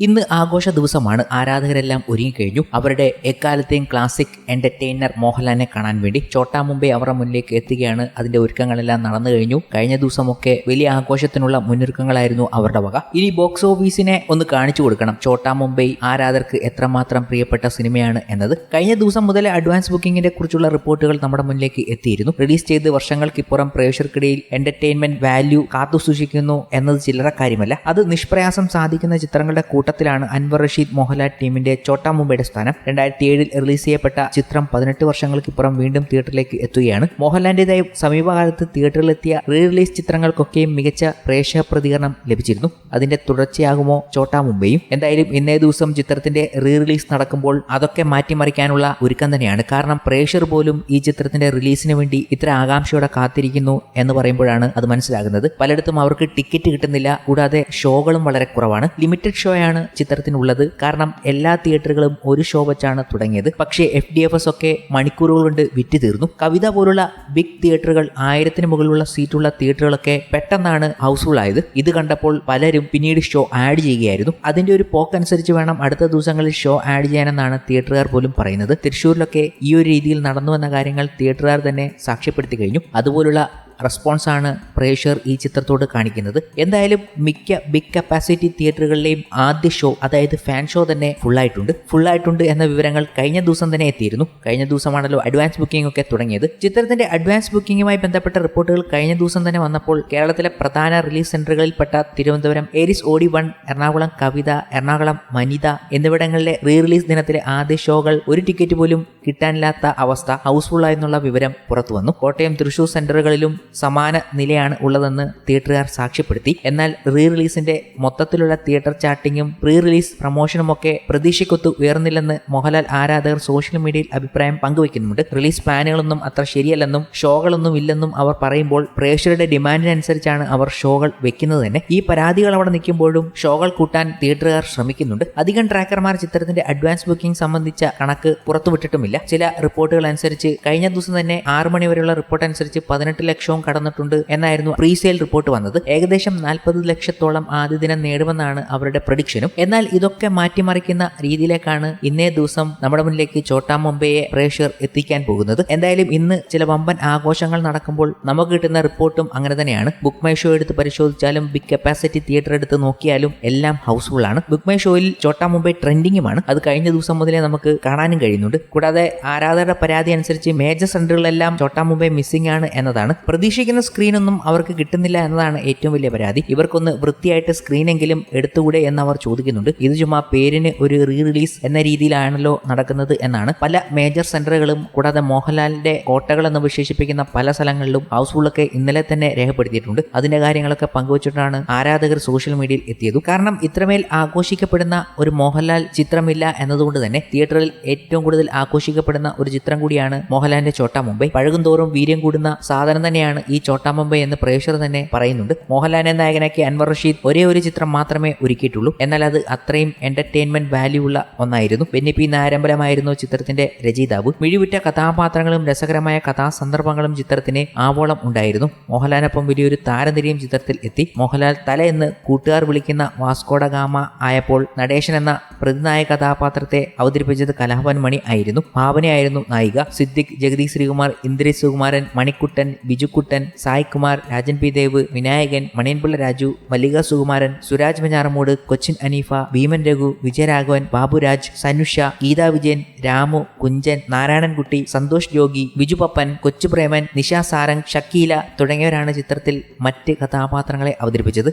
ഇന്ന് ആഘോഷ ദിവസമാണ്. ആരാധകരെല്ലാം ഒരുങ്ങിക്കഴിഞ്ഞു. അവരുടെ എക്കാലത്തെയും ക്ലാസിക് എന്റർടൈനർ മോഹൻലാലിനെ കാണാൻ വേണ്ടി ചോട്ടാ മുംബൈ അവരുടെ മുന്നിലേക്ക് എത്തുകയാണ്. അതിന്റെ ഒരുക്കങ്ങളെല്ലാം നടന്നു കഴിഞ്ഞു. കഴിഞ്ഞ ദിവസമൊക്കെ വലിയ ആഘോഷത്തിനുള്ള മുന്നൊരുക്കങ്ങളായിരുന്നു അവരുടെ വക. ഇനി ബോക്സ് ഓഫീസിനെ ഒന്ന് കാണിച്ചു കൊടുക്കണം. ചോട്ടാ മുംബൈ ആരാധകർക്ക് എത്രമാത്രം പ്രിയപ്പെട്ട സിനിമയാണ് എന്നത്. കഴിഞ്ഞ ദിവസം മുതൽ അഡ്വാൻസ് ബുക്കിംഗിനെ കുറിച്ചുള്ള റിപ്പോർട്ടുകൾ നമ്മുടെ മുന്നിലേക്ക് എത്തിയിരുന്നു. റിലീസ് ചെയ്ത് വർഷങ്ങൾക്കിപ്പുറം പ്രേക്ഷകർക്കിടയിൽ എന്റർടൈൻമെന്റ് വാല്യൂ കാത്തുസൂക്ഷിക്കുന്നു എന്നത് ചില്ലറ കാര്യമല്ല. അത് നിഷ്പ്രയാസം സാധിക്കുന്ന ചിത്രങ്ങളുടെ കൂട്ടത്തിലാണ് അൻവർ റഷീദ് മോഹൻലാൽ ടീമിന്റെ ചോട്ടാ മുംബൈയുടെ സ്ഥാനം. 2007 റിലീസ് ചെയ്യപ്പെട്ട ചിത്രം 18 വർഷങ്ങൾക്കിപ്പുറം വീണ്ടും തിയേറ്ററിലേക്ക് എത്തുകയാണ്. മോഹൻലാലിന്റേതായി സമീപകാലത്ത് തിയേറ്ററിലെത്തിയ റീ റിലീസ് ചിത്രങ്ങൾക്കൊക്കെയും മികച്ച പ്രേക്ഷക പ്രതികരണം ലഭിച്ചിരുന്നു. അതിന്റെ തുടർച്ചയാകുമോ ചോട്ടാ മുംബൈയും? എന്തായാലും ഇന്നേ ദിവസം ചിത്രത്തിന്റെ റീ റിലീസ് നടക്കുമ്പോൾ അതൊക്കെ മാറ്റിമറിക്കാനുള്ള ഒരുക്കം തന്നെയാണ്. കാരണം പ്രേക്ഷകർ പോലും ഈ ചിത്രത്തിന്റെ റിലീസിന് വേണ്ടി ഇത്ര ആകാംക്ഷയോടെ കാത്തിരിക്കുന്നു എന്ന് പറയുമ്പോഴാണ് അത് മനസ്സിലാകുന്നത്. പലയിടത്തും അവർക്ക് ടിക്കറ്റ് കിട്ടുന്നില്ല. കൂടാതെ ഷോകളും വളരെ കുറവാണ്. ലിമിറ്റഡ് ഷോയാണ് ചിത്രത്തിനുള്ളത്. കാരണം എല്ലാ തിയേറ്ററുകളും ഒരു ഷോ വെച്ചാണ് തുടങ്ങിയത്. പക്ഷേ FDFS ഒക്കെ മണിക്കൂറുകൾ കൊണ്ട് വിറ്റ് തീർന്നു. കവിത പോലുള്ള ബിഗ് തിയേറ്ററുകൾ 1000-ന് മുകളിലുള്ള സീറ്റുള്ള തിയേറ്ററുകളൊക്കെ പെട്ടെന്നാണ് ഹൗസ്ഫുൾ ആയത്. ഇത് കണ്ടപ്പോൾ പലരും പിന്നീട് ഷോ ആഡ് ചെയ്യുകയായിരുന്നു. അതിന്റെ ഒരു പോക്കനുസരിച്ച് വേണം അടുത്ത ദിവസങ്ങളിൽ ഷോ ആഡ് ചെയ്യാനെന്നാണ് തിയേറ്ററുകാർ പോലും പറയുന്നത്. തൃശ്ശൂരിലൊക്കെ ഈ ഒരു രീതിയിൽ നടന്നു വന്ന കാര്യങ്ങൾ തിയേറ്ററുകാർ തന്നെ സാക്ഷ്യപ്പെടുത്തി കഴിഞ്ഞു. അതുപോലുള്ള റെസ്പോൺസാണ് പ്രേക്ഷകർ ഈ ചിത്രത്തോട് കാണിക്കുന്നത്. എന്തായാലും മിക്ക ബിഗ് കപ്പാസിറ്റി തിയേറ്ററുകളിലെയും ആദ്യ ഷോ, അതായത് ഫാൻ ഷോ തന്നെ ഫുള്ളായിട്ടുണ്ട് എന്ന വിവരങ്ങൾ കഴിഞ്ഞ ദിവസം തന്നെ എത്തിയിരുന്നു. കഴിഞ്ഞ ദിവസമാണല്ലോ അഡ്വാൻസ് ബുക്കിംഗ് ഒക്കെ തുടങ്ങിയത്. ചിത്രത്തിന്റെ അഡ്വാൻസ് ബുക്കിംഗുമായി ബന്ധപ്പെട്ട റിപ്പോർട്ടുകൾ കഴിഞ്ഞ ദിവസം തന്നെ വന്നപ്പോൾ കേരളത്തിലെ പ്രധാന റിലീസ് സെന്ററുകളിൽപ്പെട്ട തിരുവനന്തപുരം ഏരിസ് OD1, എറണാകുളം കവിത, എറണാകുളം വനിത എന്നിവിടങ്ങളിലെ റീ റിലീസ് ദിനത്തിലെ ആദ്യ ഷോകൾ ഒരു ടിക്കറ്റ് പോലും കിട്ടാനില്ലാത്ത അവസ്ഥ ഹൗസ്ഫുൾ ആയെന്നുള്ള വിവരം പുറത്തു വന്നു. കോട്ടയം, തൃശൂർ സെന്ററുകളിലും സമാന നിലയാണ് ഉള്ളതെന്ന് തിയേറ്ററുകാർ സാക്ഷ്യപ്പെടുത്തി. എന്നാൽ റീ റിലീസിന്റെ മൊത്തത്തിലുള്ള തിയേറ്റർ ചാർട്ടിങ്ങും പ്രീ റിലീസ് പ്രമോഷനും ഒക്കെ പ്രതീക്ഷയ്ക്കൊത്ത് ഉയർന്നില്ലെന്ന് മോഹൻലാൽ ആരാധകർ സോഷ്യൽ മീഡിയയിൽ അഭിപ്രായം പങ്കുവയ്ക്കുന്നുണ്ട്. റിലീസ് പ്ലാനുകളൊന്നും അത്ര ശരിയല്ലെന്നും ഷോകളൊന്നും ഇല്ലെന്നും അവർ പറയുമ്പോൾ പ്രേക്ഷകരുടെ ഡിമാൻഡിനനുസരിച്ചാണ് അവർ ഷോകൾ വെക്കുന്നത് തന്നെ. ഈ പരാതികൾ അവിടെ നിൽക്കുമ്പോഴും ഷോകൾ കൂട്ടാൻ തിയേറ്ററുകാർ ശ്രമിക്കുന്നുണ്ട്. അധികം ട്രാക്കർമാർ ചിത്രത്തിന്റെ അഡ്വാൻസ് ബുക്കിംഗ് സംബന്ധിച്ച കണക്ക് പുറത്തുവിട്ടിട്ടുമില്ല. ചില റിപ്പോർട്ടുകൾ അനുസരിച്ച് കഴിഞ്ഞ ദിവസം തന്നെ 6 മണി വരെയുള്ള റിപ്പോർട്ട് അനുസരിച്ച് 18 ലക്ഷവും കടന്നിട്ടുണ്ട് എന്നായിരുന്നു പ്രീസെയിൽ റിപ്പോർട്ട് വന്നത്. ഏകദേശം 40 ലക്ഷത്തോളം ആദ്യ ദിനം നേടുമെന്നാണ് അവരുടെ പ്രഡിക്ഷനും. എന്നാൽ ഇതൊക്കെ മാറ്റിമറിക്കുന്ന രീതിയിലേക്കാണ് ഇന്നേ ദിവസം നമ്മുടെ മുന്നിലേക്ക് ചോട്ടാ മുംബൈയെ പ്രേക്ഷകർ എത്തിക്കാൻ പോകുന്നത്. എന്തായാലും ഇന്ന് ചില വമ്പൻ ആഘോഷങ്ങൾ നടക്കുമ്പോൾ നമുക്ക് കിട്ടുന്ന റിപ്പോർട്ടും അങ്ങനെ തന്നെയാണ്. ബുക്ക് മൈ ഷോ എടുത്ത് പരിശോധിച്ചാലും ബിഗ് കപ്പാസിറ്റി തിയേറ്റർ എടുത്ത് നോക്കിയാലും എല്ലാം ഹൗസ്ഫുൾ ആണ്. ബുക്ക് മൈ ഷോയിൽ ചോട്ടാ മുംബൈ ട്രെൻഡിങ്ങുമാണ്. അത് കഴിഞ്ഞ ദിവസം മുതലേ നമുക്ക് കാണാനും കഴിയുന്നുണ്ട്. കൂടാതെ ആരാധകരുടെ പരാതി അനുസരിച്ച് മേജർ സെന്ററുകളെല്ലാം ചോട്ടാ മുംബൈ മിസ്സിംഗ് ആണ് എന്നതാണ്. പ്രതീക്ഷിക്കുന്ന സ്ക്രീനൊന്നും അവർക്ക് കിട്ടുന്നില്ല എന്നതാണ് ഏറ്റവും വലിയ പരാതി. ഇവർക്കൊന്ന് വൃത്തിയായിട്ട് സ്ക്രീനെങ്കിലും എടുത്തുകൂടെ എന്ന് അവർ ചോദിക്കുന്നുണ്ട്. ഇത് ചുമ്മാ പേരിന് ഒരു റീ റിലീസ് എന്ന രീതിയിലാണല്ലോ നടക്കുന്നത് എന്നാണ്. പല മേജർ സെന്ററുകളും കൂടാതെ മോഹൻലാലിന്റെ കോട്ടകൾ എന്ന് വിശേഷിപ്പിക്കുന്ന പല സ്ഥലങ്ങളിലും ഹൗസ്ഫുള്ളൊക്കെ ഇന്നലെ തന്നെ രേഖപ്പെടുത്തിയിട്ടുണ്ട്. അതിന്റെ കാര്യങ്ങളൊക്കെ പങ്കുവച്ചിട്ടാണ് ആരാധകർ സോഷ്യൽ മീഡിയയിൽ എത്തിയത്. കാരണം ഇത്രമേൽ ആഘോഷിക്കപ്പെടുന്ന ഒരു മോഹൻലാൽ ചിത്രമില്ല എന്നതുകൊണ്ട് തന്നെ തിയേറ്ററിൽ ഏറ്റവും കൂടുതൽ ആഘോഷിക്കപ്പെടുന്ന ഒരു ചിത്രം കൂടിയാണ് മോഹൻലാലിന്റെ ചോട്ടാ മുംബൈ. പഴകുന്തോറും വീര്യം കൂടുന്ന സാധനം തന്നെയാണ് ഈ ചോട്ടാ മുംബൈ എന്ന് പ്രേക്ഷകർ തന്നെ പറയുന്നുണ്ട്. മോഹൻലാലിനെ നായകനാക്കി അൻവർ റഷീദ് ഒരേ ഒരു ചിത്രം മാത്രമേ ഒരുക്കിയിട്ടുള്ളൂ. എന്നാൽ അത് അത്രയും എന്റർടൈൻമെന്റ് വാല്യൂ ഉള്ള ഒന്നായിരുന്നു. ബെന്നി നായരമ്പലമായിരുന്നു ചിത്രത്തിന്റെ രചയിതാവ്. മിഴിവുറ്റ കഥാപാത്രങ്ങളും രസകരമായ കഥാസന്ദർഭങ്ങളും ചിത്രത്തിന് ആവോളം ഉണ്ടായിരുന്നു. മോഹൻലാലിനൊപ്പം വലിയൊരു താരനിരയും ചിത്രത്തിൽ എത്തി. മോഹൻലാൽ തല എന്ന് കൂട്ടുകാർ വിളിക്കുന്ന വാസ്കോഡ ഗാമ ആയപ്പോൾ നടേശൻ എന്ന പ്രതിനായക കഥാപാത്രത്തെ അവതരിപ്പിച്ചത് കലാഭവൻ മണി ആയിരുന്നു. ഭാവനയായിരുന്നു നായിക. സിദ്ദിഖ്, ജഗദീഷ് ശ്രീകുമാർ, ഇന്ദ്രേഷ് സുകുമാരൻ, മണിക്കുട്ടൻ, ബിജുക്കുട്ടൻ, സായ് കുമാർ, രാജൻ പി ദേവ്, വിനായകൻ, മണിയൻപിള്ള രാജു, മല്ലിക സുകുമാരൻ, സുരാജ് മഞ്ഞാറമൂട്, കൊച്ചിൻ അനീഫ, ഭീമൻ രഘു, വിജയരാഘവൻ, ബാബുരാജ്, സനുഷ, ഗീതാ വിജയൻ, രാമു, കുഞ്ചൻ, നാരായണൻകുട്ടി, സന്തോഷ് ജോഗി, ബിജു പപ്പൻ, കൊച്ചുപ്രേമൻ, നിഷ സാരംഗ്, ഷക്കീല തുടങ്ങിയവരാണ് ചിത്രത്തിൽ മറ്റ് കഥാപാത്രങ്ങളെ അവതരിപ്പിച്ചത്.